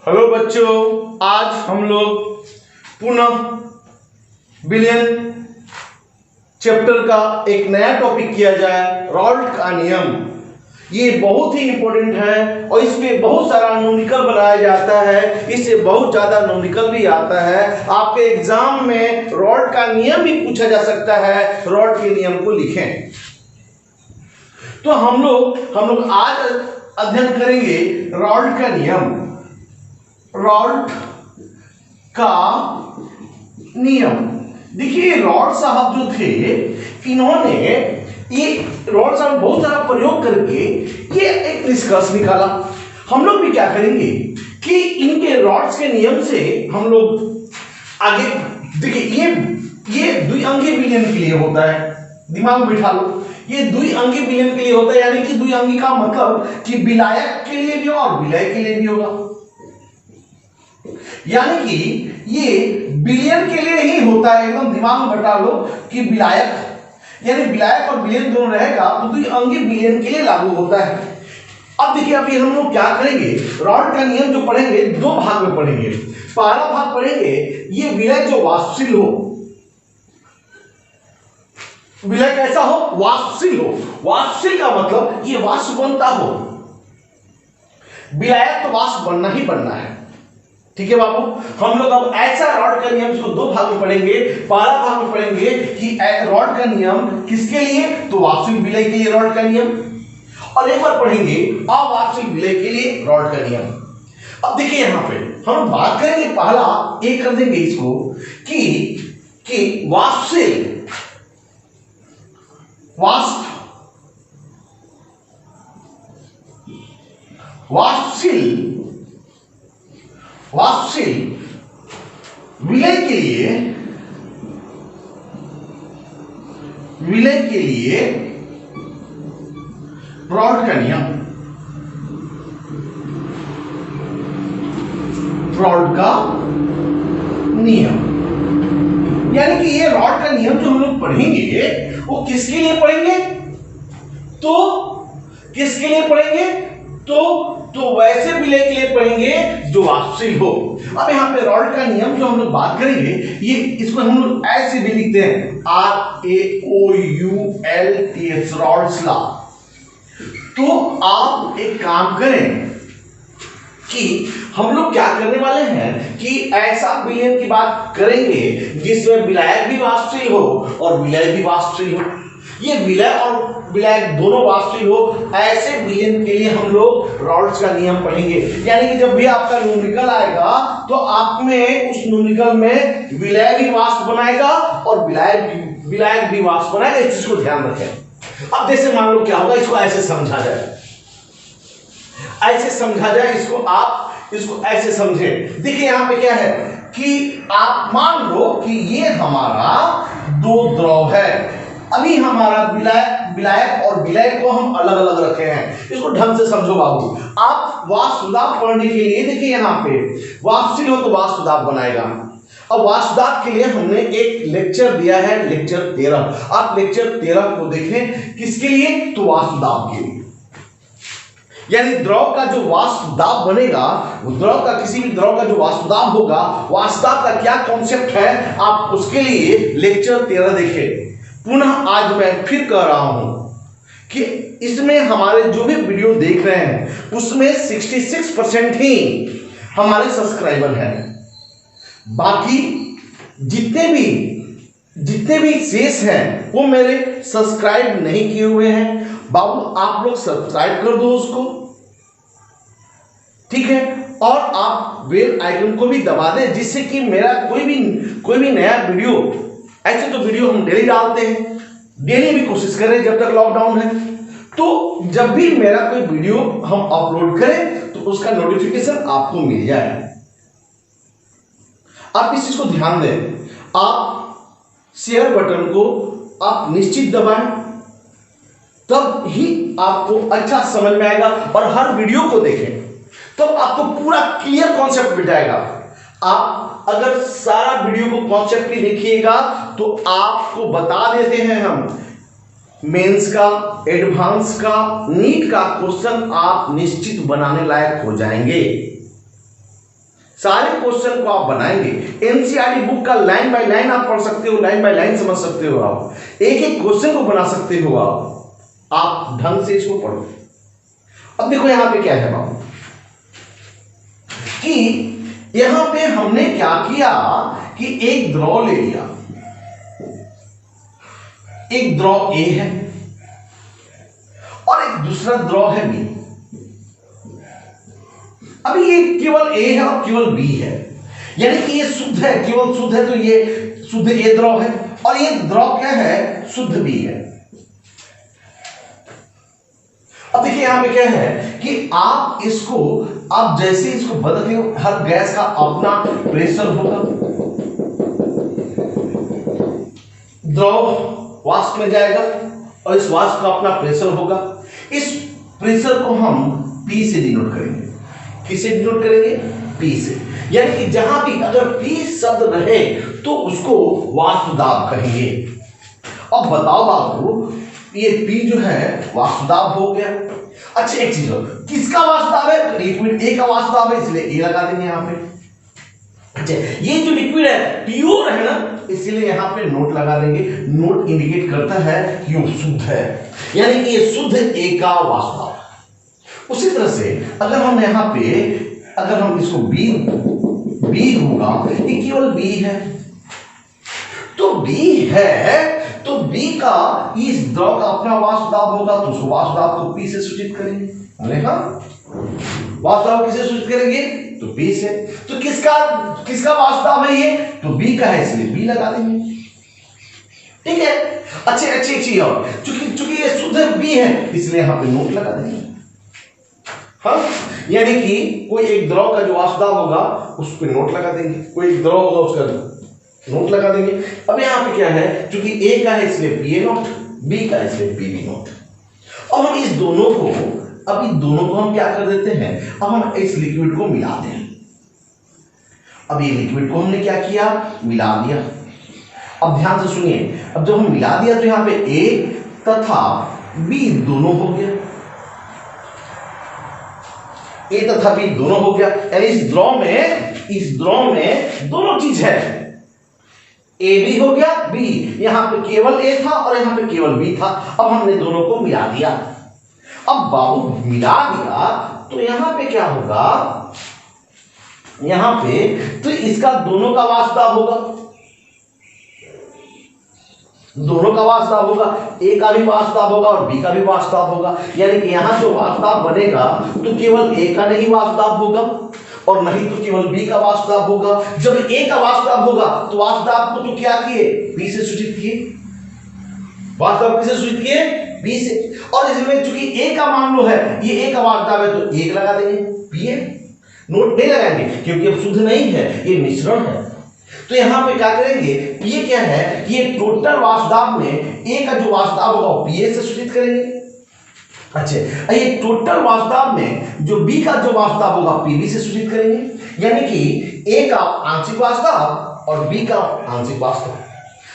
Hello बच्चों, आज हम लोग पुनः बिलियन चैप्टर का एक नया टॉपिक किया जाए, रॉल्ट का नियम। ये बहुत ही इंपॉर्टेंट है और इसमें बहुत सारा न्यूमेरिकल बनाया जाता है, इससे बहुत ज्यादा न्यूमेरिकल भी आता है। आपके एग्जाम में रॉल्ट का नियम भी पूछा जा सकता है, रॉल्ट के नियम को लिखें। तो हम लोग आज अध्ययन करेंगे रॉल्ट का नियम। रॉल्ट का नियम, देखिए रॉल्ट साहब जो थे, इन्होंने ये रॉल्ट साहब बहुत सारा प्रयोग करके ये एक निष्कर्ष निकाला। हम लोग भी क्या करेंगे कि इनके रॉल्ट्स के नियम से हम लोग आगे, देखिए ये द्विअंगी बिलियन के लिए होता है, दिमाग में बिठा लो। ये द्विअंगी बिलियन के लिए होता है, यानी कि द्विअंगी का मतलब कि विलायक के लिए भी और विलय के लिए भी होगा। यानी कि ये बिलियन के लिए ही होता है, एकदम दिमाग में बैठा लो कि विलायक यानी विलायक और बिलियन दोनों रहेगा तो द्विअंगी बिलियन के लिए लागू होता है। अब देखिए, अभी हम लोग क्या करेंगे, रॉल्ट का नियम जो पढ़ेंगे दो भाग में पढ़ेंगे। पहला भाग पढ़ेंगे ये विलय जो वाष्पशील हो, विलय कैसा हो, वाष्पशील हो। वाष्पशील का मतलब ये वाष्प बनता हो, विलायक तो वाष्प बनना ही बनना है। ठीक है बाबू, हम लोग अब ऐसा रॉड का नियम इसको दो भाग में पढ़ेंगे। पहला भाग में पढ़ेंगे कि रॉड का नियम किसके लिए, तो वाष्पिक विलय के लिए रॉड का नियम, और एक बार पढ़ेंगे अवाष्पिक विलय के लिए रॉड का नियम। अब देखिए यहां पे हम बात करेंगे, पहला एक कर देंगे इसको कि वाष्पशील विलय के लिए रॉड का नियम, रॉड का नियम, यानी कि ये रॉड का नियम जो हम लोग पढ़ेंगे वो किसके लिए पढ़ेंगे, तो किसके लिए पढ़ेंगे, तो वैसे विलय के लिए पढ़ेंगे जो वाष्पशील हो। अब यहां पे रॉल्ट का नियम जो हम लोग बात करेंगे, ये इसको हम लोग ऐसे भी लिखते हैं, RAOULTS, रॉल्ट्स लॉ। तो आप एक काम करें कि हम लोग क्या करने वाले हैं कि ऐसा विलयन की बात करेंगे जिसमें विलायक भी वाष्पशील हो और विलय भी वाष्पशील हो। ये विलय और विलायक दोनों वाष्पशील हो, ऐसे विलयन के लिए हम लोग रॉल्ट्स का नियम पढ़ेंगे। यानी कि जब भी आपका न्यूमेरिकल आएगा तो आप में उस न्यूमेरिकल में विलय भी वाष्प बनाएगा और विलायक भी वाष्प बनाएगा। इस चीज को ध्यान रखें। अब जैसे मान लो क्या होगा, इसको ऐसे समझा जाए, इसको आप इसको ऐसे समझे। देखिए यहां पे क्या है कि आप मान लो कि ये हमारा दो द्रव है। अभी हमारा विलायक और विलय को हम अलग अलग रखे हैं, इसको ढंग से समझो बाबू। आप वाष्पदाब पढ़ने के लिए देखिए यहां पे वाष्पशील हो तो वाष्पदाब बनाएगा। अब वाष्पदाब के लिए हमने एक लेक्चर दिया है, लेक्चर 13। आप लेक्चर 13 को देखें, किसके लिए, तो वाष्पदाब के लिए। यानी द्रव का जो वाष्पदाब बनेगा, द्रव का किसी भी द्रव का जो वाष्पदाब होगा, वाष्पदाब का क्या कॉन्सेप्ट है, आप उसके लिए लेक्चर 13 देखें। पुनः आज मैं फिर कह रहा हूं कि इसमें हमारे जो भी वीडियो देख रहे हैं उसमें 66% ही हमारे सब्सक्राइबर हैं। बाकी जितने भी शेष हैं वो मेरे सब्सक्राइब नहीं किए हुए हैं। बाबू आप लोग सब्सक्राइब कर दो उसको, ठीक है, और आप बेल आइकन को भी दबा दें, जिससे कि मेरा कोई भी नया वीडियो, ऐसे तो वीडियो हम डेली डालते हैं, डेली भी कोशिश करें जब तक लॉकडाउन है, तो जब भी मेरा कोई वीडियो हम अपलोड करें तो उसका नोटिफिकेशन आपको मिल जाए। आप इस चीज को ध्यान दें, आप शेयर बटन को आप निश्चित दबाएं, तब ही आपको अच्छा समझ में आएगा। और हर वीडियो को देखें तब आपको पूरा क्लियर कॉन्सेप्ट मिल जाएगा। आप अगर सारा वीडियो को कॉन्सेप्ट भी देखिएगा तो आपको बता देते हैं हम, मेंस का, एडवांस का, नीट का क्वेश्चन आप निश्चित बनाने लायक हो जाएंगे। सारे क्वेश्चन को आप बनाएंगे। एनसीईआरटी बुक का लाइन बाय लाइन आप पढ़ सकते हो, लाइन बाय लाइन समझ सकते हो, आप एक एक क्वेश्चन को बना सकते हो, आप ढंग से इसको पढ़ो। अब देखो यहां पे क्या है बाबू कि यहां पे हमने क्या किया कि एक द्रव ले लिया, एक द्रव ए है और एक दूसरा द्रव है बी। अभी ये केवल ए है और केवल बी है, यानी कि ये शुद्ध है, केवल शुद्ध है, तो ये शुद्ध ए द्रव है और ये द्रव क्या है, शुद्ध बी है। अब देखिए यहां पे क्या है कि आप इसको, आप जैसे इसको बदलते हो, हर गैस का अपना प्रेशर होगा, द्रव वाष्प में जाएगा और इस वाष्प का अपना प्रेशर होगा। इस प्रेशर को हम P से डिनोट करेंगे। किसे डिनोट करेंगे? P से। यानी कि जहां भी अगर P शब्द रहे तो उसको वाष्प दाब कहेंगे। अब बताओ बाबू, ये P जो है वाष्प दाब हो गया। अच्छा एक चीज और, किसका वाष्प दाब है? लिक्विड ए का वाष्प दाब है, इसलिए ए लगा देंगे यहां पे। अच्छा ये जो लिक्विड है प्योर है ना, इसलिए यहां पे नोट लगा देंगे। नोट इंडिकेट करता है कि वो शुद्ध है, यानी कि ये शुद्ध ए का वाष्प दाब। उसी तरह से अगर हम यहां पे, अगर हम इसको बी होगा, ये केवल बी है, तो बी है तो बी का इस द्रव का अपना वाष्प दाब होगा, तो उस वाष्प दाब को P से सूचित करेंगे। वाष्प दाब किसे सूचित करेंगे? तो P से। तो किसका वाष्प दाब है ये? तो B का है, इसलिए B लगा देंगे। ठीक है। अच्छी चीज और, चूंकि ये शुद्ध B है इसलिए यहां पे नोट लगा देंगे। हाँ, यानी कि कोई एक द्रव का जो वाष्प दाब होगा उस पर नोट लगा देंगे, कोई एक द्रव होगा उसका नोट लगा देंगे। अब यहां पे क्या है, चूंकि ए का है इसलिए PA नोट, बी का है इसलिए PB नोट। अब हम इस दोनों को हम क्या कर देते हैं, अब हम इस लिक्विड को मिला दें। अब ये लिक्विड को हमने क्या किया, मिला दिया। अब ध्यान से सुनिए, अब जब हम मिला दिया तो यहां पे ए तथा बी दोनों हो गया, ए तथा बी दोनों हो गया। यानी इस द्रव में दोनों चीज है, ए भी हो गया, बी, यहां पे केवल ए था और यहां पे केवल बी था। अब हमने दोनों को मिला दिया। अब बाबू मिला दिया तो यहां पे क्या होगा, यहां पे तो इसका दोनों का वाष्प दाब होगा, दोनों का वाष्प दाब होगा, ए का भी वाष्प दाब होगा और बी का भी वाष्प दाब होगा। यानी कि यहां जो वाष्प दाब बनेगा तो केवल ए का नहीं वाष्प दाब होगा और नहीं तो केवल बी का वाष्प दाब होगा। जब ए का वाष्प दाब होगा तो वाष्प दाब को तो क्या किए, बी से सूचित किए। वाष्प दाब किसे सूचित किए? बी से। और इसमें चूंकि ए का मान लो है, ये ए का वाष्प दाब है तो एक लगा देंगे, पीए। नोट नहीं लगाएंगे क्योंकि अब शुद्ध नहीं है, ये मिश्रण है। तो यहां पे क्या करेंगे, ये क्या है, ये टोटल वाष्प दाब में ए का जो वाष्प दाब होगा वो पीए से सूचित करेंगे। अच्छा ये टोटल वाष्प दाब में जो बी का जो वाष्प दाब होगा पीबी से सूचित करेंगे। यानी कि ए का आंशिक वाष्प दाब और बी का आंशिक वाष्प दाब।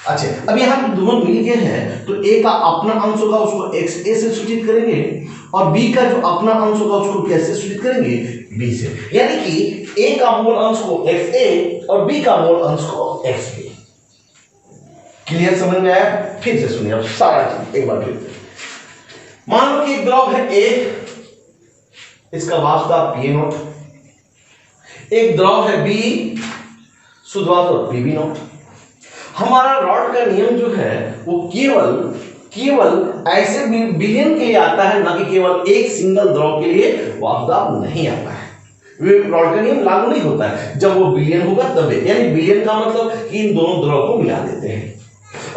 अच्छा अब यहां पे दोनों मिल गए हैं तो ए का अपना अंश होगा उसको XA से सूचित करेंगे और बी का जो अपना अंश होगा उसको कैसे सूचित करेंगे, बी से। यानी कि ए का मोल अंश को XA और बी का मोल अंश को XB। क्लियर, समझ में आया? फिर से सुनिए अब सारा चीज एक बार फिर। मान लो कि एक द्रव है A, इसका वाष्प दाब PA नोट, एक द्रव है B, शुद्ध वाष्प दाब PB नोट। हमारा रॉड का नियम जो है वो केवल ऐसे विलयन के लिए आता है, ना कि केवल एक सिंगल द्रव के लिए वाष्प दाब नहीं आता है। रॉड का नियम लागू नहीं होता है, जब वो विलयन होगा तभी। यानी विलयन का मतलब कि इन दोनों द्रव को मिला देते हैं।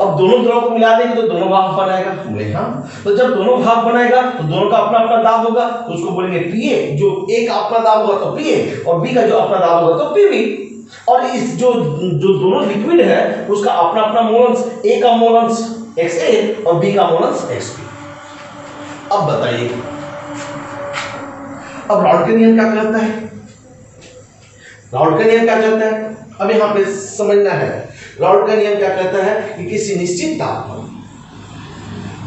अब दोनों द्रव को मिला देंगे तो दोनों भाग बनाएगा, बोले हाँ। तो जब दोनों भाग बनाएगा तो दोनों का अपना अपना दाब होगा, तो उसको बोलेंगे पीए। जो ए का अपना दाब होगा तो पीए और बी का जो अपना दाब होगा तो पीबी। और इस जो दोनों लिक्विड है उसका अपना अपना मोल अंश, ए का मोल अंश XA और बी का मोल अंश XB। अब बताइए, अब रॉड का नियम क्या कहता है? रॉड का नियम क्या कहता है? अब यहां पे समझना है, रॉड का नियम क्या कहता है कि किसी निश्चित तापमान,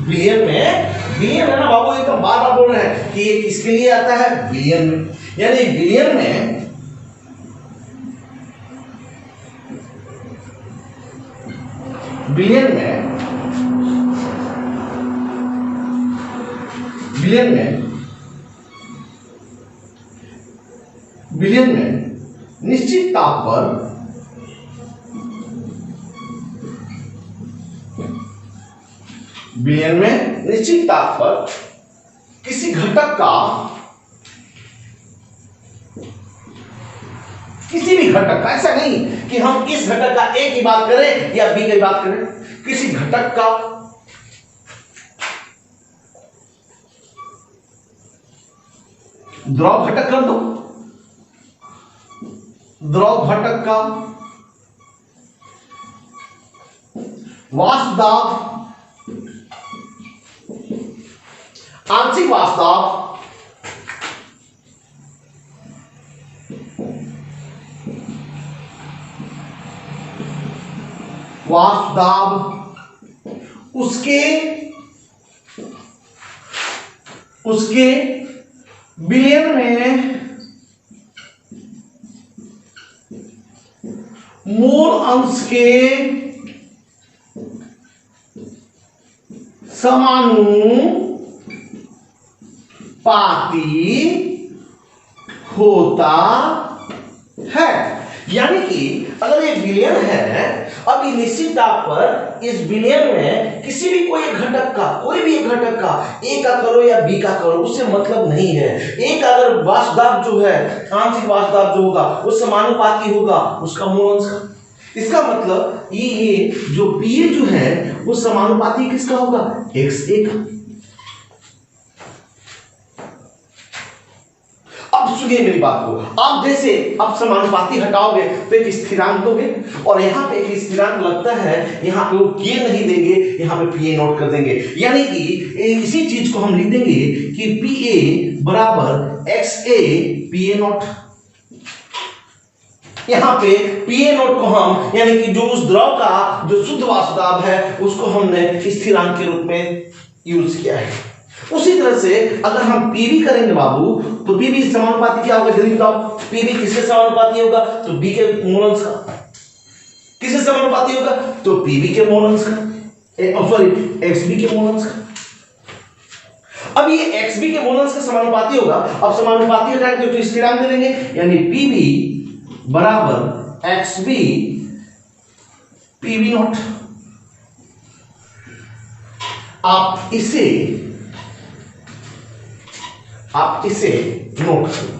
विलयन है ना बाबू, एकदम बार बार बोल रहे हैं कि ये किसके लिए आता है, विलयन में। यानी विलयन में बिलियन में निश्चित ताप पर किसी घटक का, किसी भी घटक का, ऐसा नहीं कि हम इस घटक का ए की बात करें या बी की बात करें, किसी घटक का द्रव घटक कर दो, द्रव घटक का वाष्प दाब, आंशिक वाष्प दाब, वाष्प दाब, उसके बिलियन में मूल अंश के समानुपाती होता है। यानी कि अगर ये बिलियन है, अब ये निश्चित ताप पर इस बिलियन में किसी भी कोई घटक का, कोई भी एक घटक का, ए का करो या बी का करो, उससे मतलब नहीं है। ए का अगर वाष्प दाब जो है, आंशिक वाष्प दाब जो होगा वो समानुपाती होगा उसका मूल अंश का। इसका मतलब ये जो पी जो है वो समानुपाती किसका होगा? XA का। अब सुनिए मेरी बात को, आप जैसे अब समानुपाती हटाओगे तो एक स्थिरांक दोगे, और यहाँ पे एक स्थिरांक लगता है, यहाँ पे वो के नहीं देंगे, यहाँ पे पीए नोट कर देंगे। यानी कि इसी चीज को हम लिख देंगे कि पीए बराबर XA पीए नोट। यहाँ पे पीए नोट को हम, यानी कि जो उस द्रव का जो शुद्ध वाष्प दाब है उसको हमने स्थिरांक के रूप में यूज किया है। उसी तरह से अगर हम पीवी करेंगे बाबू, तो पीवी समानुपाती क्या होगा जल्दी बताओ? पीवी किसके समानुपाती होगा? तो बी के मूल अंश का। किसके समानुपाती होगा? तो पीवी के मूल अंश का, सॉरी एक्सबी के मूल अंश का। अब ये एक्सबी के मूल अंश का समानुपाती होगा। अब समानुपाती हटाएंगे तो स्थिरांक दे देंगे, यानी पीवी बराबर एक्सबी पीवी नॉट। आप इसे नोट करो।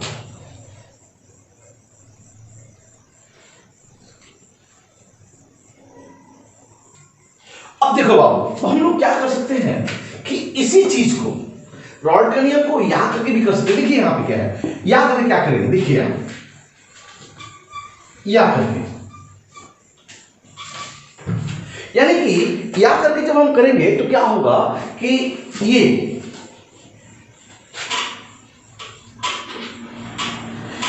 अब देखो बाबू, तो हम लोग क्या कर सकते हैं कि इसी चीज को, रॉल्ट का नियम को याद करके भी कर सकते हैं। देखिए यहां पे क्या है, याद करके क्या करेंगे, देखिए यहां याद करके, यानी कि याद करके जब हम करेंगे तो क्या होगा कि ये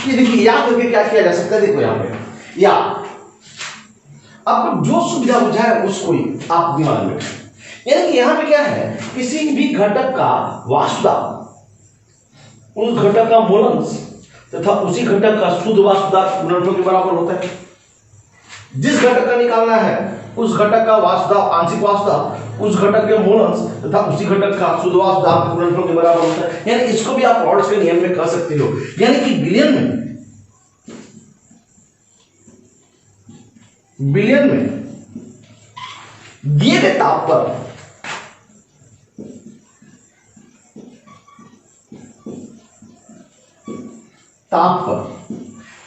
देखिए याद करके क्या किया जा सकता है। देखो यहां पे या आपको जो सुविधा बुझाए उसको ही आप दिमाग में रखें। यानी कि यहां पे क्या है, किसी भी घटक का वाष्प दाब, उस घटक का मूल अंश तथा उसी घटक का शुद्ध वाष्प दाब गुणनफल के बराबर होता है। जिस घटक का निकालना है उस घटक का वाष्प दाब, आंशिक वाष्प दाब, उस घटक के मूल अंश तथा उसी घटक का शुद्ध वाष्प दाब गुणनफल के बराबर होता है। यानी इसको भी आप रॉल्ट्स के नियम में कर सकते हो। यानी कि बिलियन में दिए गए ताप पर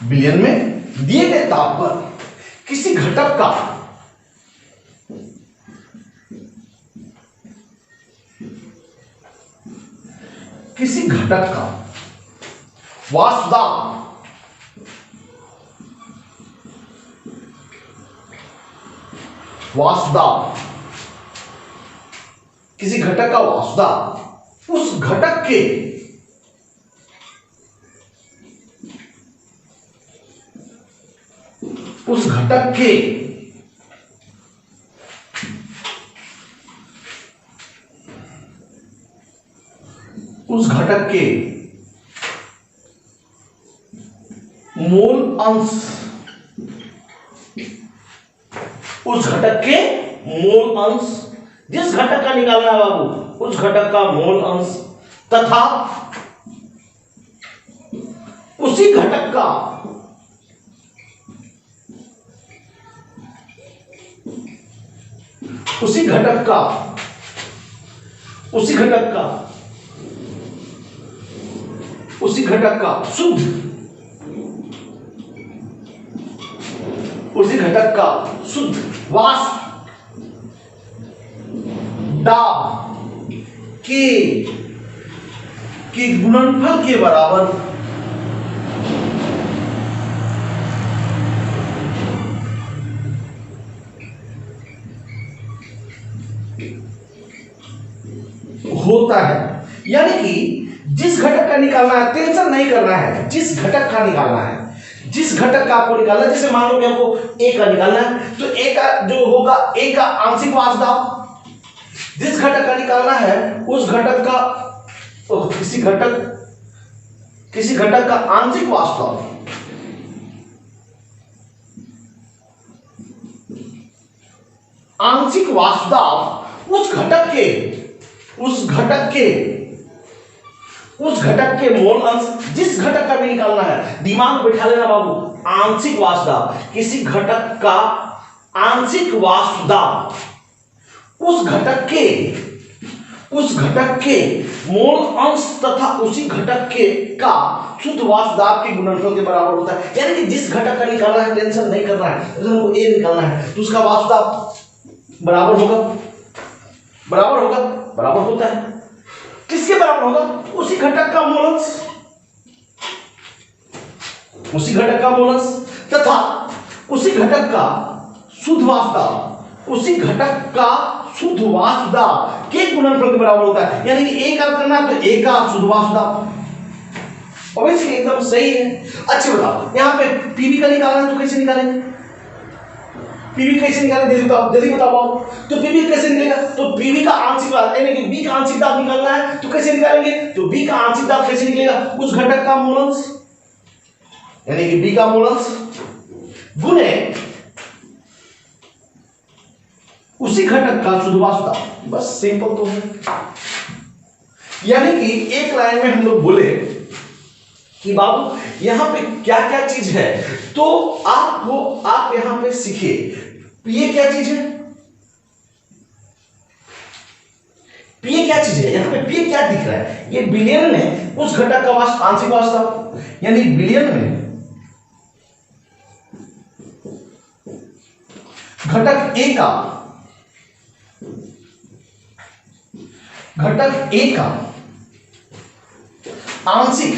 बिलियन में दिए गए ताप पर किसी घटक का वाष्प दाब किसी घटक का वाष्प दाब उस घटक के मूल अंश, उस घटक के मोल अंश, जिस घटक का निकालना है बाबू उस घटक का मोल अंश तथा उसी घटक का उसी घटक का शुद्ध, उसी घटक का शुद्ध वाष्प दाब के गुणनफल के बराबर होता है। यानी कि जिस घटक का निकालना है, टेंशन नहीं करना है, जिस घटक का निकालना है, जिस घटक का आपको निकालना है, जैसे मान लो कि आपको ए का निकालना है तो ए का जो होगा ए का आंशिक वाष्प दाब, जिस घटक का निकालना है उस घटक का किसी घटक का आंशिक वाष्प दाब, आंशिक वाष्प दाब उस घटक के मोल अंश, जिस घटक का भी निकालना है, दिमाग में बैठा लेना बाबू, आंशिक वाष्प दाब, किसी घटक का आंशिक वाष्प दाब उस घटक के मोल अंश तथा उसी घटक के का शुद्ध वाष्प दाब के गुणनफल के बराबर होता है। यानी कि जिस घटक का निकालना है, टेंशन नहीं करना है, अगर हमको ए निकालना है तो उसका वाष्प दाब बराबर होता है, किसके बराबर होगा? उसी घटक का मोल अंश, तथा उसी घटक का शुद्ध वाष्प दाब, उसी घटक का शुद्ध वाष्प दाब के गुणनफल के बराबर होता है। यानी कि ए का करना है तो ए का शुद्ध वाष्प दाब, ऑब्वियसली एकदम सही है। अच्छा बताओ, यहाँ पे पीवी का निकालना है तो कैसे निकालेंगे? पीवी कैसे निकालेंगे जल्दी बताओ। तो पीवी कैसे निकलेगा? तो पीवी का आंशिक दाब यानी कि बी का आंशिक दाब निकालना है तो कैसे निकालेंगे? तो बी का आंशिक दाब कैसे निकलेगा? उस घटक का मोल अंश यानी कि बी का मोल अंश गुणे उसी घटक का शुद्ध वाष्प दाब, बस सिंपल तो है। यानी कि एक लाइन में हम लोग बोले कि बाबू यहां पे क्या क्या चीज है, तो आप यहां पे सीखिए ये क्या चीज है, पी क्या चीज है, यहां पे पी क्या दिख रहा है? ये बिलियन में उस घटक का वाष्प आंशिक वाष्प दाब, यानी बिलियन में घटक ए का आंशिक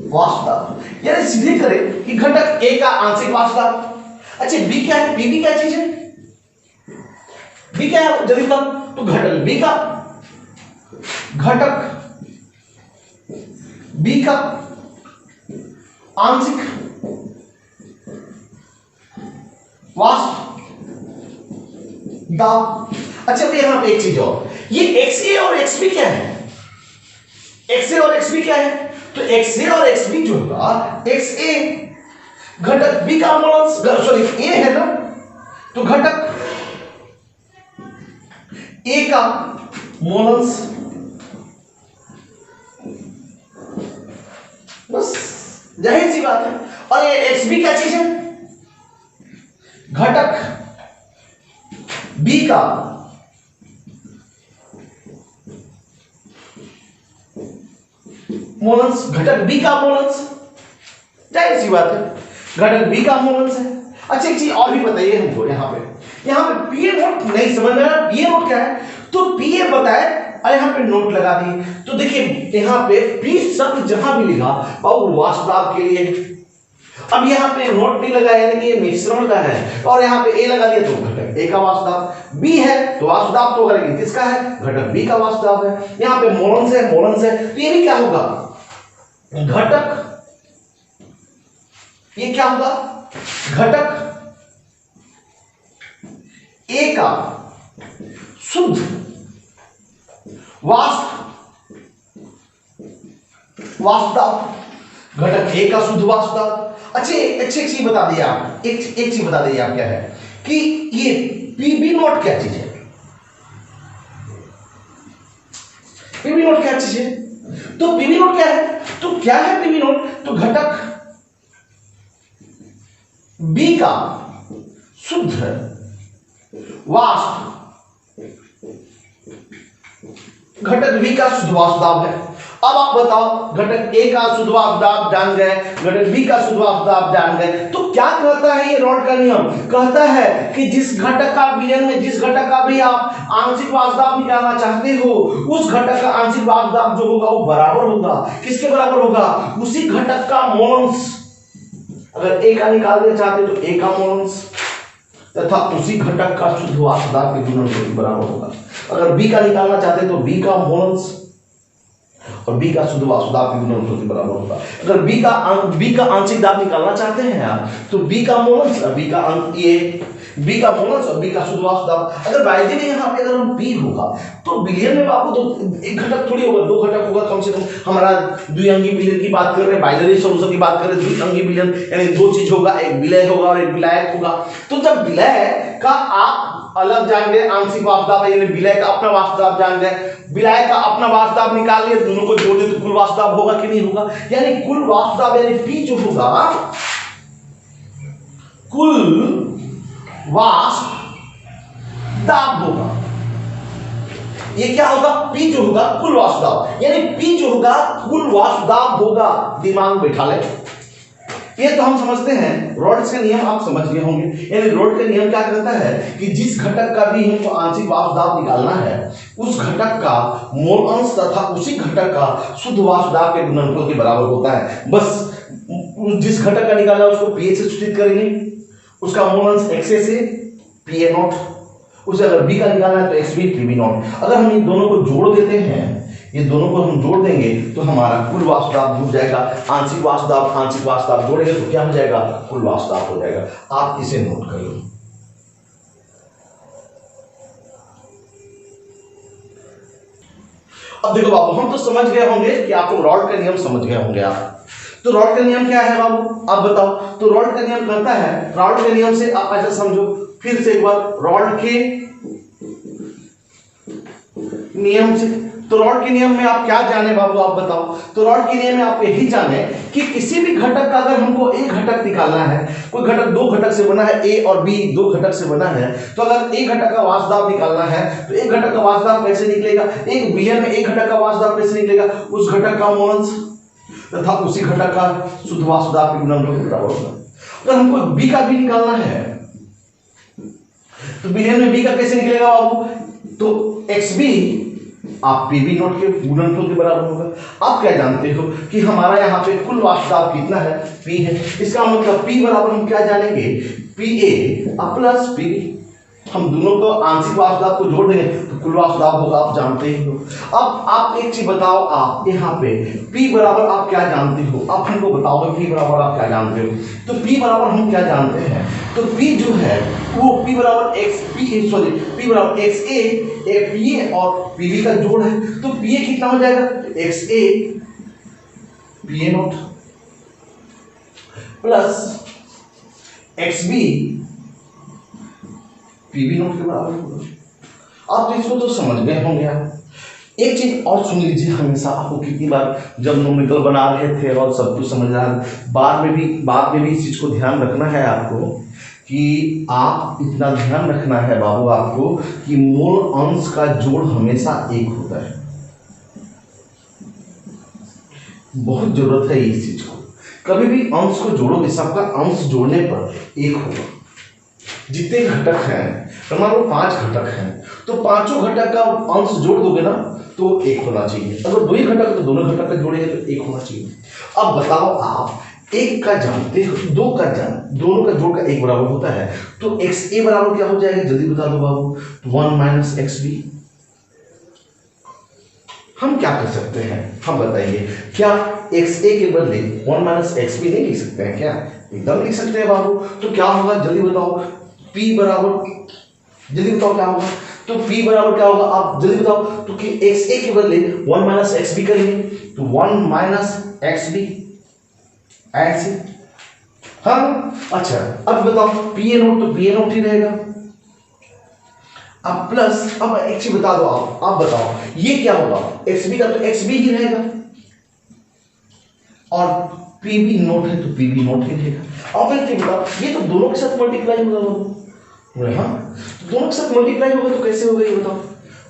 वाष्प दाब, यानी सीधे करें कि घटक ए का आंशिक वाष्प दाब। अच्छा बी क्या है? बी क्या चीज है? बी क्या है जल्दी बताओ। तो घटक बी का आंशिक वाष्प दाब। अच्छा तो यहां पे एक चीज और, ये XA और XB क्या है? XA और XB क्या है? तो XA और XB जो होगा, XA घटक B का मोल अंश, सॉरी A है ना, तो घटक A का मोल अंश, बस जाहिर सी बात है। और ये XB क्या चीज है? घटक B का मोल अंश, घटक B का मोल अंश, जाहिर सी बात है घटक B का मोल अंश है। अच्छा एक चीज और भी बताइए हमको, यहाँ पे पीए नोट नहीं समझ में आ रहा, पीए नोट क्या है? तो पीए बताए और यहाँ पे नोट लगा दिए। तो देखिए यहाँ पे पी शब्द जहां भी लिखा वो वाष्प दाब के लिए, अब यहाँ पे नोट भी लगाया यानी कि ये मिश्रण का है, और यहाँ पे ए लगा दिया तो घटक ए का वाष्प दाब, बी है तो वाष्प दाब तो करेंगे किसका है? घटक बी का वाष्प दाब है। यहाँ पे मोल अंश है तो ये भी क्या होगा? घटक, ये क्या होगा? घटक ए का शुद्ध वाष्प दाब, घटक ए का शुद्ध वाष्प दाब। अच्छा एक चीज बता दिए आप, एक चीज बता दिए आप, क्या है कि ये पीबी नॉट क्या चीज है? पीबी नॉट क्या चीज है? तो पीबी नॉट क्या है? तो क्या है पीबी नॉट? तो घटक बी का शुद्ध वाष्प, घटक बी का शुद्ध वाष्प दाब है। अब आप बताओ, घटक ए का शुद्ध वाष्प दाब जान गए, घटक बी का शुद्ध वाष्प दाब जान गए, तो क्या कहता है ये रॉड का नियम? कहता है कि जिस घटक का विलयन में जिस घटक का भी आप आंशिक वाष्प दाब निकालना चाहते हो, उस घटक का आंशिक वाष्प दाब जो होगा वो बराबर होगा, किसके बराबर होगा? उसी घटक का मोलंश। अगर ए का निकालना चाहते हो तो ए का मोलंश तथा उसी घटक का शुद्ध वाष्प दाब के गुणनफल के बराबर होगा। अगर बी का निकालना चाहते तो बी का मोलंश और बी का शुद्ध वाष्प दाब के गुणनफल के बराबर होगा। अगर बी का आंशिक दाब निकालना चाहते हैं आप तो बी का मोलंश और बी का मोलंश और बी का शुद्ध वाष्प दाब। अगर बाय द वे यहाँ पे अगर हम पी होगा तो विलयन में आपको तो एक घटक थोड़ी होगा, दो घटक होगा कम से कम। हमारा द्विअंगी विलयन की बात कर रहे हैं, बाइनरी सॉल्यूशन की बात कर रहे हैं, द्विअंगी विलयन यानी दो चीज होगा, एक विलय होगा और एक विलायक होगा। तो जब विलय का आप अलग जान गए, आंशिक वाष्प दाब यानी विलय का अपना वाष्प दाब जान गए, विलायक का अपना वाष्प दाब निकाल लिए, दोनों को जोड़ दे तो कुल वाष्प दाब होगा कि नहीं होगा? यानी कुल वाष्प दाब यानी पी जो होगा, कुल वाष्प दाब होगा। ये क्या होगा? पी जो होगा कुल वाष्प दाब, यानी पी जो होगा कुल वाष्प दाब होगा। दिमाग बैठा ले, ये तो हम समझते हैं। रॉड्स का नियम आप समझ गए होंगे। यानी रॉड का नियम क्या कहता है कि जिस घटक का भी हमको आंशिक वाष्प दाब निकालना है, उस घटक का मोल अंश तथा उसी घटक का शुद्ध वाष्प दाब के गुणनफल के बराबर होता है। बस जिस घटक का निकालना है उसको पीए से सूचित करेंगे, उसका मोल अंश एक्सए से पीए नॉट, उसे अगर बी का निकालना है तो एक्स बी पीबी नॉट। अगर हम इन दोनों को जोड़ देते हैं, ये दोनों को हम जोड़ देंगे तो हमारा कुल वाष्प दाब जुड़ जाएगा। आंशिक वाष्प दाब जोड़ेंगे तो क्या हो जाएगा? कुल वाष्प दाब हो जाएगा। आप इसे नोट कर लो। अब देखो बाबू, हम तो समझ गए होंगे कि आप रॉड का नियम समझ गए होंगे आप। तो रॉड का नियम क्या है बाबू, आप बताओ। तो रॉड का नियम कहता है, रॉड के नियम से आप ऐसा समझो, फिर से एक बार, रॉड के नियम से। तो रॉड के नियम में आप क्या जाने बाबू, आप बताओ। तो रॉड के नियम में आप यही जाने कि किसी भी घटक का अगर हमको एक घटक निकालना है, कोई घटक दो घटक से बना है, ए और बी दो घटक से बना है, तो अगर एक घटक का वाष्प दाब निकालना है तो एक घटक का वाष्प दाब कैसे निकलेगा? एक विलयन में एक घटक का वाष्प दाब कैसे निकलेगा? उस घटक का मोलंश तथा उसी घटक का शुद्ध वाष्प दाब के गुणनफल के बराबर होगा। अगर हमको बी का भी निकालना है तो विलयन में बी का कैसे निकलेगा बाबू? तो एक्स बी आप पीबी नॉट के गुणनफल के बराबर होगा। आप क्या जानते हो कि हमारा यहाँ पे कुल वाष्प दाब कितना है? पी है। इसका मतलब पी बराबर हम क्या जानेंगे? P A plus P B. हम दोनों को आंशिक वाष्प दाब को जोड़ देंगे तो कुल वाष्प दाब होगा, आप जानते ही हो। अब आप एक चीज बताओ, आप यहाँ पे P बराबर आप क्या जानते हो? आप हमको बताओ P बराबर आप क्या जानते हो? तो P बराबर हम क्या जानते हैं? तो P जो है वो P बराबर P बराबर XA PA और PB का जोड़ है। तो PA कितना हो जाएगा? XA PA naught plus XB PB naught के बराबर होगा। आप तो इसको तो समझ गए होंगे आप। एक चीज और सुन लीजिए, हमेशा आपको कितनी बार जब न्यूमेरिकल बना रहे थे और सब कुछ समझ रहा है, बाद में भी इस चीज को ध्यान रखना है आपको कि आप इतना ध्यान रखना है बाबू आपको कि मूल अंश का जोड़ हमेशा एक होता है। बहुत जरूरत है इस चीज को। कभी भी अंश को जोड़ोगे, सबका अंश जोड़ने पर एक होगा। जितने घटक हैं, मान लो 5 घटक हैं, तो पांचों घटक का अंश जोड़ दोगे ना तो एक होना चाहिए। अगर 2 ही घटक तो दोनों घटक का जोड़ेंगे तो एक होना चाहिए। अब बताओ, आप एक का जानते हो, दो का दोनों का जोड़ का एक बराबर होता है, तो एक्स ए बराबर क्या हो जाएगा? जल्दी बता दो बाबू। 1 माइनस एक्स बी। हम क्या कर सकते हैं, हम बताइए। क्या एक्स ए के बदले 1 माइनस एक्स बी नहीं लिख सकते हैं? क्या एकदम लिख सकते हैं बाबू। तो क्या होगा जल्दी बताओ। P बराबर, जल्दी बताओ क्या होगा। तो P बराबर क्या होगा, आप जल्दी बताओ। तो कि XA के बदले 1 माइनस एक्स बी करेंगे तो 1 माइनस एक्स बी ऐड से हाँ अच्छा, अब बताओ पी ए नोट तो पी ए नोट ही रहेगा। अब प्लस, अब एक चीज बता दो, आप बताओ ये क्या होगा, एक्स बी का तो एक्स बी ही रहेगा और पी बी नोट है तो पी बी नोट ही रहेगा। अब एक चीज बताओ, ये तो दोनों के साथ मल्टीप्लाई होगा। हाँ दोनों के साथ मल्टीप्लाई होगा तो कैसे होगा ये बताओ,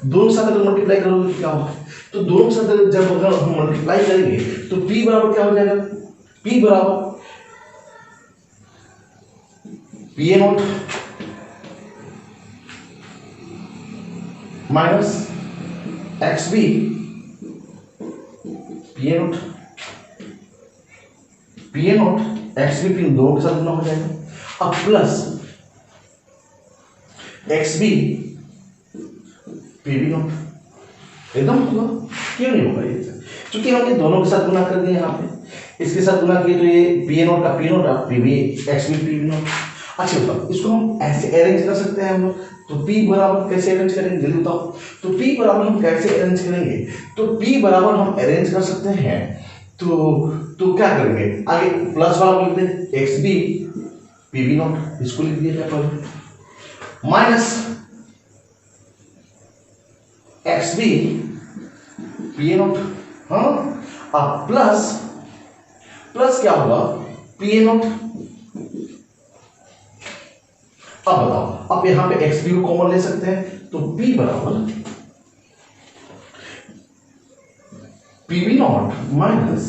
दोनों के साथ अगर मल्टीप्लाई करोगे तो क्या होगा, तो दोनों के साथ जब अगर हम मल्टीप्लाई करेंगे तो p बराबर क्या हो जाएगा, p बराबर P A naught minus X B P A naught, P A naught X B P दोनों के साथ गुना हो जाएगा। अब plus X B P B naught, एकदम होगा, क्यों नहीं होगा ये, क्योंकि हमने दोनों के साथ गुना कर दिया, यहाँ पे इसके साथ गुना किए तो ये पी ए नोट का P naught, P B X B P B naught. अच्छा बताओ इसको हम ऐसे अरेंज कर सकते हैं हम लोग, तो p बराबर कैसे अरेंज करेंगे जल्दी बताओ, तो p बराबर हम कैसे अरेंज करेंगे, तो p बराबर हम अरेंज कर सकते हैं, तो क्या करेंगे आगे प्लस वाला लिख दें X B P B naught, इसको लिख दिया जाए पहले, minus X B P A naught, हाँ अब प्लस क्या होगा पी ए नोट। अब बताओ, अब यहां पे एक्स बी को कॉमन ले सकते हैं, तो p बराबर P B naught minus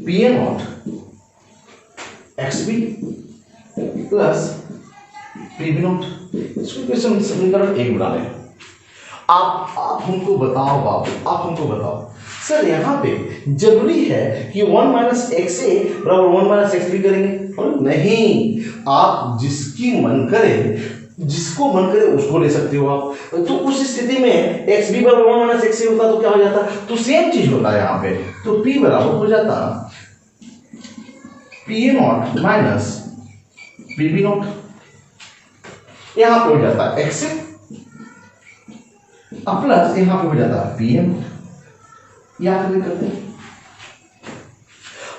P A naught X B plus P B naught, इसको समीकरण एक बना लें। आप हमको बताओ बाबू, आप हमको बताओ सर यहाँ पे जरूरी है कि 1 माइनस एक्स ए बराबर 1 माइनस एक्स बी करेंगे, नहीं, आप जिसको मन करे उसको ले सकते हो आप। तो उस स्थिति में एक्स बी बराबर 1 माइनस एक्स ए होता तो क्या हो जाता, तो सेम चीज होता है यहाँ पे, तो p बराबर हो जाता P A naught minus P B naught, यहाँ पे हो जाता एक्स ए प्लस यहां पे हो जाता है पी एम, याद भी करते हैं।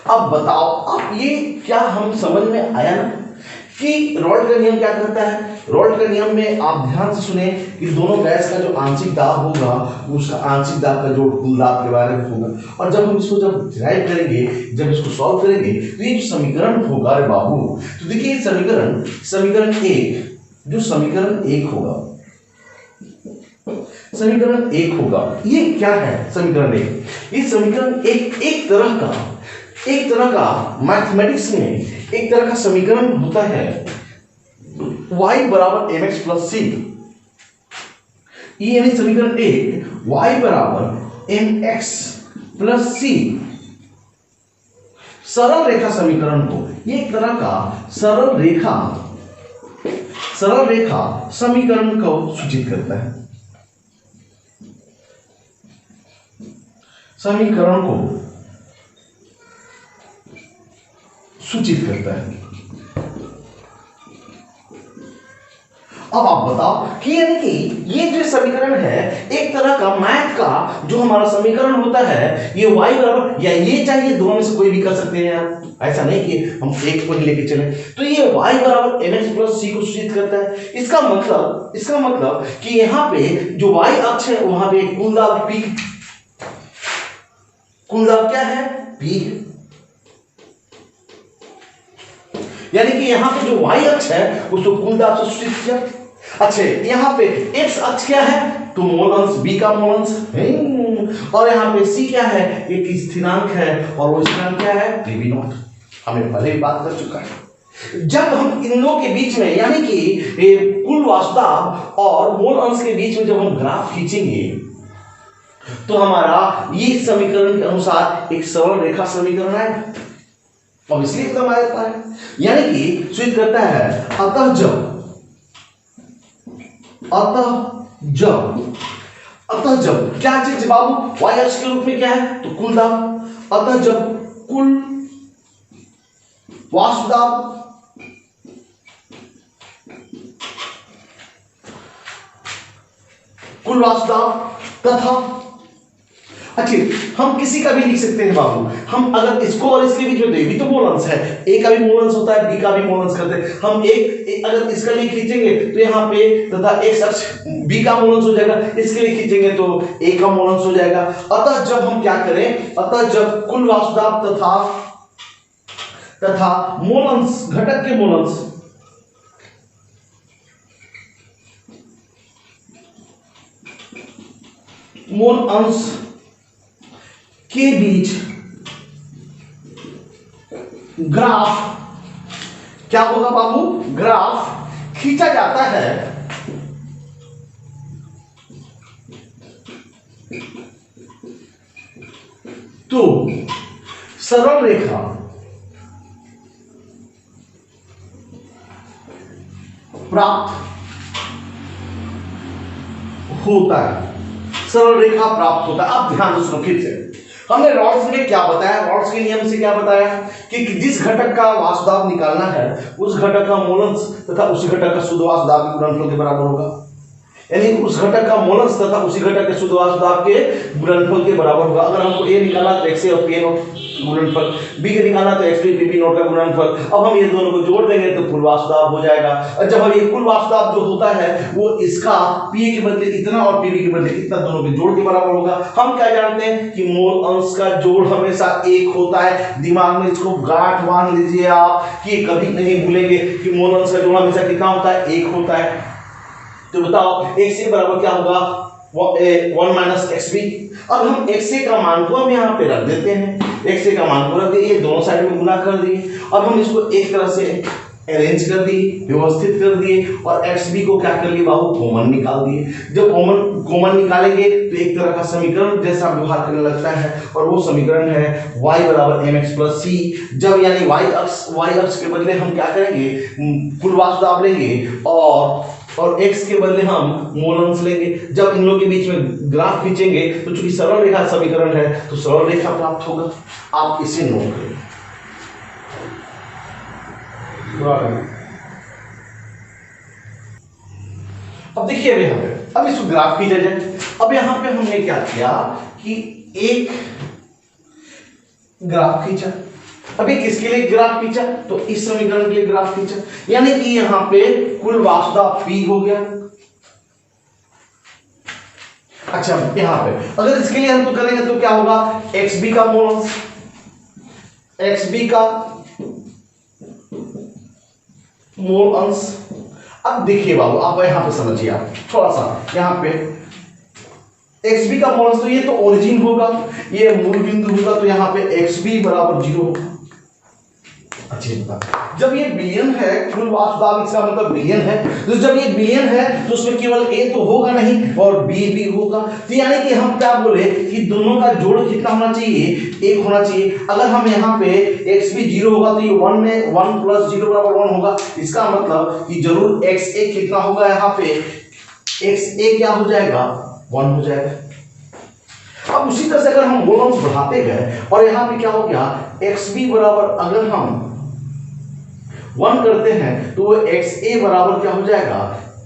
अब बताओ, अब ये क्या हम समझ में आया ना कि रॉल्ट का नियम क्या कहता है। रॉल्ट का नियम में आप ध्यान से सुने कि दोनों गैस का जो आंशिक दाब होगा उसका आंशिक दाब का जो कुल दाब के बारे में होगा, और जब हम इसको जब डिराइव करेंगे, जब इसको सॉल्व करेंगे तो ये जो समीकरण होगा रे बाबू, तो देखिए समीकरण एक, जो समीकरण एक होगा, समीकरण एक होगा, ये क्या है समीकरण एक, ये समीकरण एक तरह का मैथमेटिक्स में एक तरह का समीकरण होता है, y बराबर mx प्लस सी, ये यानी समीकरण एक y बराबर mx प्लस सी, सरल रेखा समीकरण को, ये एक तरह का सरल रेखा समीकरण को सूचित करता है, समीकरण को सूचित करता है। अब आप बताओ कि यानी कि ये जो समीकरण है एक तरह का मैथ का जो हमारा समीकरण होता है, ये y बराबर, या ये चाहिए दोनों में से कोई भी कर सकते हैं यार, ऐसा नहीं कि हम एक को ही लेके चले, तो ये y बराबर mx प्लस सी को सूचित करता है। इसका मतलब कि यहाँ पे जो y अक्ष है वहां पे कुल दाब p, कुल दाब क्या है p है, यानी कि यहां पे जो y अक्ष है उसको कुल दाब से सूचित किया। अच्छा यहाँ पे x अक्ष क्या है, तो मोल अंश b का मोल अंश, और यहाँ पे c क्या है, एक स्थिरांक है, और वो स्थिरांक क्या है p b नॉट, हमें पहले ही बात कर चुका है। जब हम इन दोनों के बीच में यानी कि कुल वास्तव और मोल अंश के बीच में जब हम ग्राफ खींचेंगे तो हमारा ये समीकरण के अनुसार एक सरल रेखा समीकरण है, अब इसलिए एकदम आ जाता है, यानी कि सूचित करता है अतः जब क्या चीज बाबू y अक्ष के रूप में क्या है, तो कुल दाब, अतः जब कुल वास्तव दाब तथा अच्छा, हम किसी का भी लिख सकते हैं बाबू। हम अगर इसको और इसके बीच में, तो ये भी तो मोलन्स है, ए का भी मोलन्स होता है, बी का भी मोलन्स करते हैं हम। एक अगर इसका लिए खींचेंगे तो यहाँ पे तथा एक्स अक्ष बी का मोलन्स हो जाएगा, इसके लिए खींचेंगे तो ए का मोलन्स हो जाएगा। अतः जब हम क्या करें, अतः जब कुल वासुदाब तथा मोलन्स, घटक के मोलन्स मोल अंश के बीच ग्राफ क्या होगा बाबू, ग्राफ खींचा जाता है तो सरल रेखा प्राप्त होता है, सरल रेखा प्राप्त होता है। अब ध्यान से सुनो फिर से, हमने रॉड्स में क्या बताया, रॉड्स के नियम से क्या बताया कि जिस घटक का वासुदाब निकालना है उस घटक का मोलन्स तथा उसी घटक का शुद्ध वासुदाब के गुणनफल के बराबर होगा। यानी उस घटक का मोलन्स तथा उसी घटक के शुद्ध वासुदाब के गुणनफल के बराबर होगा। अगर हमको ए निकालना तो XA और PA नोट गुणनफल, बी के निकालना तो XB PB नोट का गुणनफल। अब हम ये दोनों को जोड़ देंगे तो कुल वासुदाब हो जाएगा। और जब हम ये कुल वासुदाब जो होता है वो इसका PA के बदले इतना और PB के बदले इतना दोनों के जोड़ के बराबर होगा। हम क्या जानते हैं कि मोल अंश का जोड़ हमेशा एक होता है। दिमाग में इसको गांठ बांध लीजिए आप कि कभी नहीं भूलेंगे कि मोल अंश का जोड़ हमेशा कितना होता है, एक होता है। तो बताओ XA बराबर क्या होगा, 1 माइनस XB। अब हम XA का मान को हम यहाँ पे रख देते हैं, XA का मान को रख दिए, दोनों साइड में गुना कर दिए। अब हम इसको एक तरह से अरेंज कर दिए, व्यवस्थित कर दिए और XB को क्या कर लिए बाबू, कॉमन निकाल दिए। जब कॉमन निकालेंगे तो एक तरह का समीकरण जैसा व्यवहार करने लगता है और वो समीकरण है y बराबर mx प्लस c। जब यानी y अक्ष के बदले हम क्या करेंगे, कुल वासुदाब लेंगे और x के बदले हम मोलन्स लेंगे। जब इन लोगों के बीच में ग्राफ खींचेंगे तो चूंकि सरल रेखा समीकरण है तो सरल रेखा प्राप्त होगा। आप इसे नोट करें। अब देखिए अब यहाँ पे, अब इसको ग्राफ खींचा जाए। अब यहाँ पे हमने क्या किया कि एक ग्राफ खींचा, अभी किसके लिए ग्राफ खींचा, तो इस समीकरण के लिए ग्राफ खींचा। यानी कि यहां पे कुल वासुदाब P हो गया। अच्छा यहां पे अगर इसके लिए हम तो करेंगे तो क्या होगा, XB का मोलन्स, XB का मोल अंश। अब देखिए बाबू आप यहां पे समझिए, आप थोड़ा सा यहां पे XB का मोलन्स, तो ये तो ओरिजिन होगा, ये मूल बिंदु होगा, तो यहां पे XB बराबर 0 होगा। अच्छा जब ये बिलियन है, कुल वासुदाब इसका मतलब बिलियन है, तो जब ये बिलियन है तो उसमें केवल A तो होगा नहीं और B भी होगा। तो यानी कि हम क्या बोले कि दोनों का जोड़ कितना होना चाहिए, 1 होना चाहिए। अगर हम यहाँ पे XB 0 होगा तो ये 1 में 1 प्लस 0 बराबर 1 होगा। इसका मतलब कि जरूर XA कितना होगा, यहाँ पे XA क्या हो जाएगा, 1 हो जाएगा। अब उसी तरह से अगर हम मोलन्स बढ़ाते गए और यहाँ पे क्या हो गया, XB बराबर अगर हम 1 करते हैं तो वो XA बराबर क्या हो जाएगा,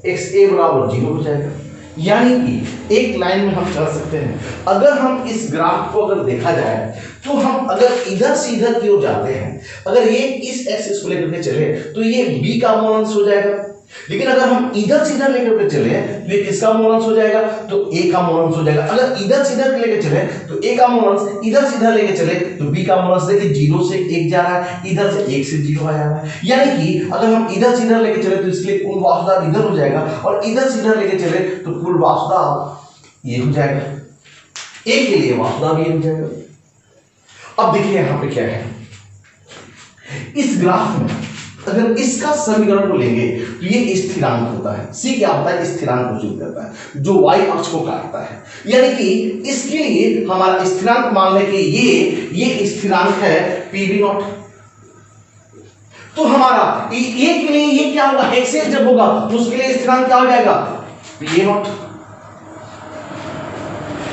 XA बराबर 0 हो जाएगा। यानी कि एक लाइन में हम चल सकते हैं। अगर हम इस ग्राफ को अगर देखा जाए तो हम अगर इधर से इधर की ओर जाते हैं, अगर ये इस एक्सिस को लेकर के चले तो ये B का मोलन्स हो जाएगा। लेकिन अगर हम इधर से इधर लेकर के चले तो ये किसका मोलन्स हो जाएगा, तो A का मोलन्स हो जाएगा। अगर इधर से इधर लेके चले तो A का मोलन्स, इधर से इधर लेके चले तो B का मोलन्स। देखिए 0 से 1 जा रहा है, इधर से 1 से 0 आ जा रहा है। यानी कि अगर हम इधर से इधर लेके चले तो इसके लिए कुल वासुदाब इधर हो जाएगा और इधर से इधर लेके चले तो कुल वासुदाब ये हो जाएगा, A के लिए वासुदाब ये हो जाएगा। अब देखिए यहाँ पे क्या है, इस ग्राफ में अगर इसका समीकरण को लेंगे तो ये स्थिरांक होता है। C क्या होता है, स्थिरांक को सूचित करता है जो y अक्ष को काटता है। यानी कि इसके लिए हमारा स्थिरांक मान लें कि ये स्थिरांक है PB नॉट। तो हमारा ये के लिए ये क्या होगा, XA जब होगा तो उसके लिए स्थिरांक क्या हो जाएगा, PA नॉट।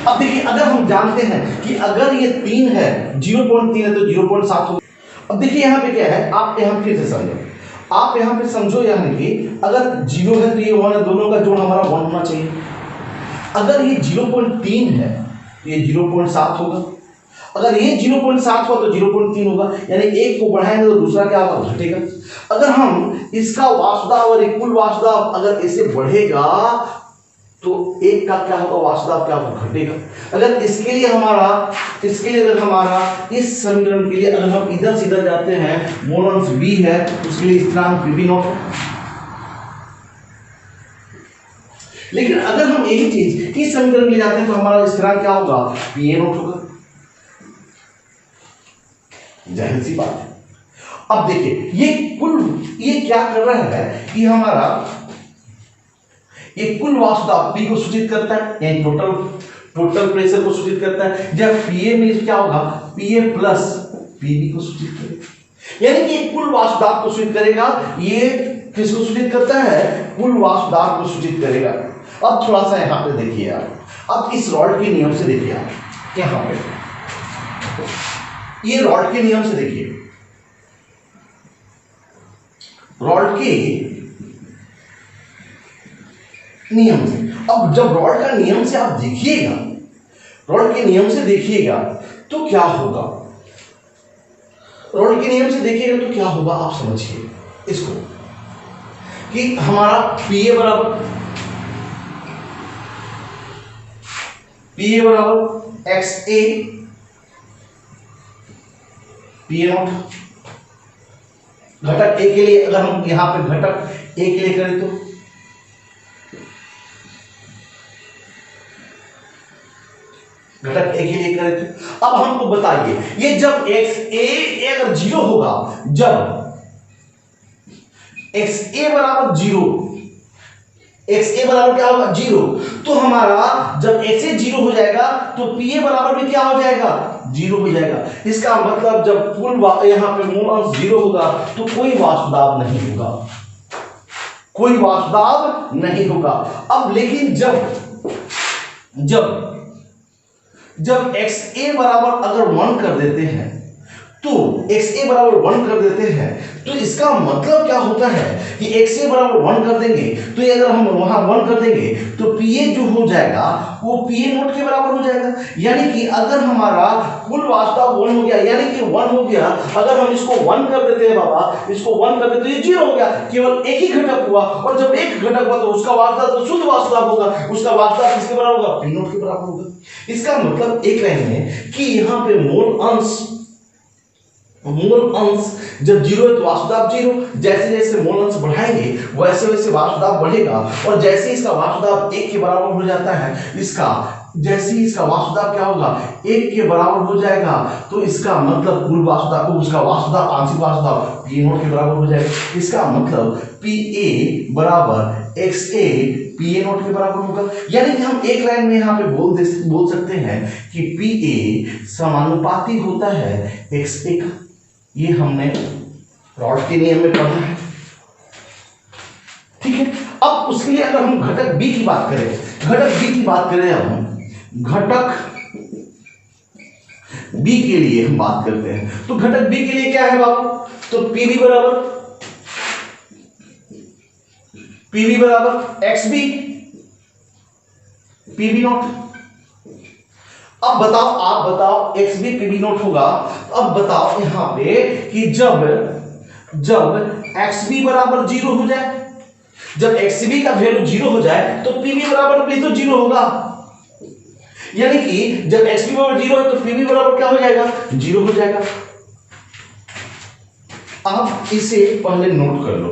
अब देखिए अगर हम जानते हैं कि अगर ये 3 है, 0.3 है तो 0.7 होगा। अब देखिए यहाँ पे क्या है, आप यहाँ फिर से समझो, आप यहाँ पे समझो, यानी कि अगर 0 है तो ये 1 है, दोनों का जोड़ हमारा 1 होना चाहिए। अगर ये 0.3 है तो ये 0.7 होगा। अगर ये 0.7 हुआ तो 0.3 होगा, यानी एक को बढ़ाएंगे तो दूसरा क्या होगा, घटेगा। अगर हम इसका वासुदाव और कुल वासुदाव अगर इसे बढ़ेगा तो एक का क्या होगा, वासुदाव क्या होगा, घटेगा। अगर इसके लिए अगर हमारा इस समीकरण के लिए अगर हम इधर से इधर जाते हैं, मोल अंश b है, उसके लिए स्थिरांक Pb0 है। लेकिन अगर हम यही चीज इस समीकरण के लिए जाते हैं तो हमारा स्थिरांक क्या होगा, Pa0 होगा। जाहिर सी बात है। अब देखिए ये क्या कर रहा है कि हमारा ये कुल वासुदाव P को सूचित करता है, यानी टोटल प्रेशर को सूचित करता है। जब Pa में क्या होगा, Pa प्लस Pb को सूचित करेगा, यानी कि कुल वासुदाव को सूचित करेगा। ये किसको सूचित करता है, कुल वासुदाव को सूचित करेगा। अब थोड़ा सा यहां पे देखिए आप, अब इस रॉड के नियम से देखिए आप, यहां पे ये रॉड के नियम से देखिए, रॉड के नियम से। अब जब रॉड का नियम से आप देखिएगा, रॉड के नियम से देखिएगा तो क्या होगा, रॉड के नियम से देखिएगा तो क्या होगा, आप समझिए इसको कि हमारा Pa बराबर XA Pa0। घटक ए के लिए अगर हम यहां पे घटक ए के लिए करें तो घटक ए के लिए करें तो अब हमको बताइए, ये जब XA अगर 0 होगा, जब XA बराबर 0, XA बराबर क्या होगा, 0, तो हमारा जब XA 0 हो जाएगा तो Pa बराबर भी क्या हो जाएगा, 0 हो जाएगा। इसका मतलब जब कुल यहां पे मोल अंश 0 होगा तो कोई वासुदाव नहीं होगा, कोई वासुदाव नहीं होगा। अब लेकिन जब XA बराबर अगर 1 कर देते हैं, तो XA बराबर 1 कर देते हैं तो इसका मतलब क्या होता है कि XA बराबर 1 कर देंगे तो ये अगर हम वहां 1 कर देंगे तो Pa जो हो जाएगा वो Pa0 के बराबर हो जाएगा। यानी कि अगर हमारा कुल वासुदाव 1 हो गया, यानी कि 1 हो गया, अगर हम इसको 1 कर देते हैं बाबा, इसको 1 कर देते तो ये 0 हो गया, केवल एक ही घटक हुआ। और जब एक घटक हुआ तो उसका वासुदाव तो शुद्ध वासुदाव होगा, उसका वासुदाव किसके बराबर होगा, P0 के बराबर होगा। इसका मतलब एक लाइन में कि यहाँ पे मोल अंश जब 0 है तो वासुदाव 0, जैसे जैसे मोल अंश बढ़ाएंगे वैसे वैसे वासुदाव बढ़ेगा। और जैसे इसका वासुदाव 1 के बराबर हो जाता है, जैसे ही इसका वासुदाव क्या होगा, 1 के बराबर हो जाएगा, तो इसका मतलब कुल वासुदाव को उसका वासुदाव आंशिक वासुदाव P0 के बराबर हो जाएगा। इसका मतलब Pa बराबर XA Pa0 के बराबर होगा। यानी कि हम एक लाइन में यहाँ पे बोल सकते हैं कि Pa समानुपाती होता है XA का। ये हमने रॉड के नियम में पढ़ा है, ठीक है। अब उसके लिए अगर हम घटक B की बात करें, अब हम घटक B के लिए हम बात करते हैं, तो घटक B के लिए क्या है बाबू, तो Pb बराबर XB Pb0। अब बताओ, आप बताओ, XB Pb0 होगा। अब बताओ यहां पे कि जब XB बराबर 0 हो जाए, जब XB का वैल्यू 0 हो जाए तो Pb बराबर भी तो 0 होगा। यानी कि जब XB बराबर 0 है तो Pb बराबर क्या हो जाएगा, 0 हो जाएगा। आप इसे पहले नोट कर लो।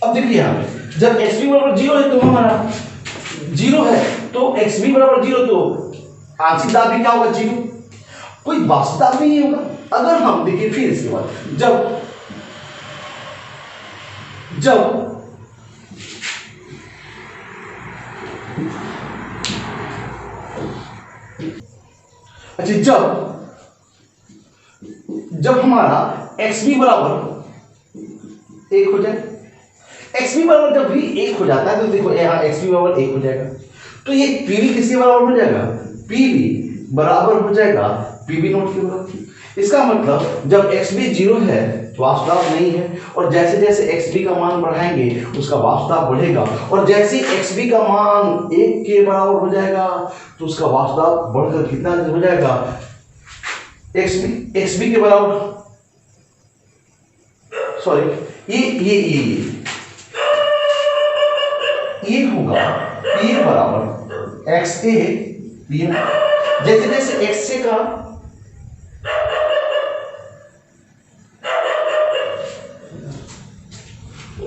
अब देखिए यहां पे जब XB बराबर 0 है तो हमारा 0 है, तो XB बराबर 0 तो आंशिक दाब भी क्या होगा, 0, कोई वास्तव नहीं होगा। अगर हम देखिए फिर इसके बाद जब हमारा XB बराबर 1 हो जाए, XB बराबर जब भी 1 हो जाता है तो देखो यहाँ XB बराबर 1 हो जाएगा, तो ये Pb किसके बराबर हो जाएगा, Pb बराबर हो जाएगा Pb0 के बराबर। इसका मतलब जब XB 0 है वास्तव नहीं है। और जैसे जैसे xb का मान बढ़ाएंगे उसका वास्तव बढ़ेगा, और जैसे xb का मान 1 के बराबर हो जाएगा तो उसका वास्तव बढ़कर कितना हो जाएगा, xb के बराबर, सॉरी ये होगा p बराबर xa p। जैसे जैसे xa का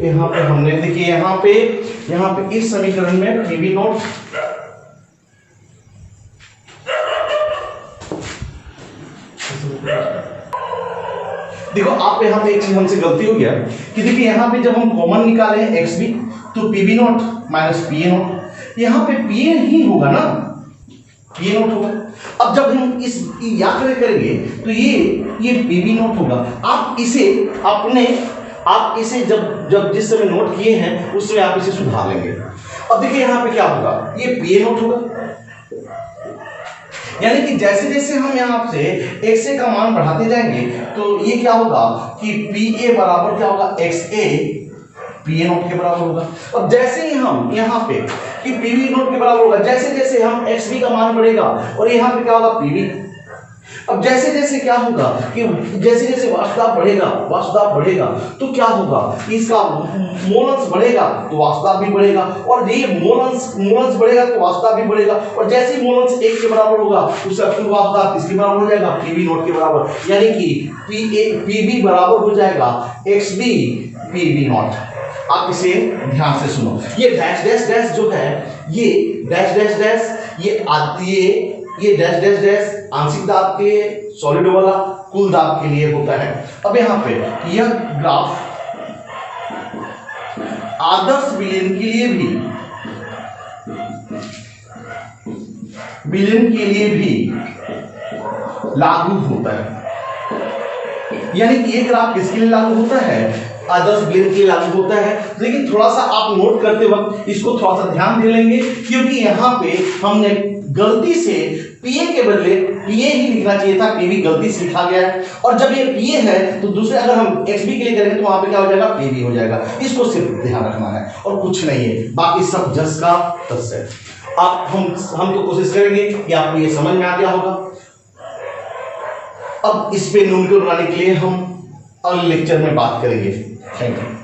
यहाँ पे हमने देखिए यहाँ पे इस समीकरण में pv नॉट देखो, आप यहाँ पे एक चीज हमसे गलती हो गया कि देखिए यहाँ पे जब हम कॉमन निकाले हैं xb तो pv not minus pa not, यहाँ पे pa ही होगा ना, pa नॉट होगा। अब जब हम इस याद करेंगे तो ये pv नॉट होगा। आप इसे जब जिस समय नोट किए हैं उस समय आप इसे सुधार लेंगे। अब देखिए यहाँ पे क्या होगा, ये pa नॉट होगा, यानी कि जैसे जैसे हम यहाँ से xa का मान बढ़ाते जाएंगे तो ये क्या होगा कि pa बराबर क्या होगा, xa pa नॉट के बराबर होगा। अब जैसे ही हम यहाँ पे कि pv नॉट के बराबर होगा, जैसे जैसे हम xb का मान बढ़ेगा और यहाँ पे क्या होगा pv। अब जैसे जैसे क्या होगा कि जैसे जैसे वास्तव बढ़ेगा तो क्या होगा, इसका मोलन्स बढ़ेगा तो वास्तव भी बढ़ेगा, और ये मोलन्स बढ़ेगा तो वास्तव भी बढ़ेगा, और जैसे ही मोलन्स 1 के बराबर होगा उसका कुल वास्तव किसके बराबर हो जाएगा, pv नॉट के बराबर, यानी कि pv बराबर हो जाएगा xb pv नॉट। आप इसे ध्यान से सुनो, ये डैश डैश डैश जो है, ये डैश डैश डैश, ये डैश डैश डैश आंशिक दाब के सॉलिड वाला कुल दाब के लिए होता है। अब यहाँ पे यह ग्राफ आदर्श विलयन के लिए भी लागू होता है, यानी कि ये ग्राफ किसके लिए लागू होता है, आदर्श विलयन के लिए लागू होता है। लेकिन थोड़ा सा आप नोट करते वक्त इसको थोड़ा सा ध्यान दे लेंगे, क्योंकि यहाँ पे हमने गलती से pa के बदले pa ही लिखना चाहिए था, pv गलती से लिखा गया है, और जब ये pa है तो दूसरे अगर हम xb के लिए करेंगे तो वहां पे क्या हो जाएगा, pv हो जाएगा। इसको सिर्फ ध्यान रखना है और कुछ नहीं है, बाकी सब जस का तस है। आप हम तो कोशिश करेंगे कि आपको ये समझ में आ गया होगा। अब इस पे न्यूमेरिकल बनाने के लिए हम अगले लेक्चर में बात करेंगे। Thank you.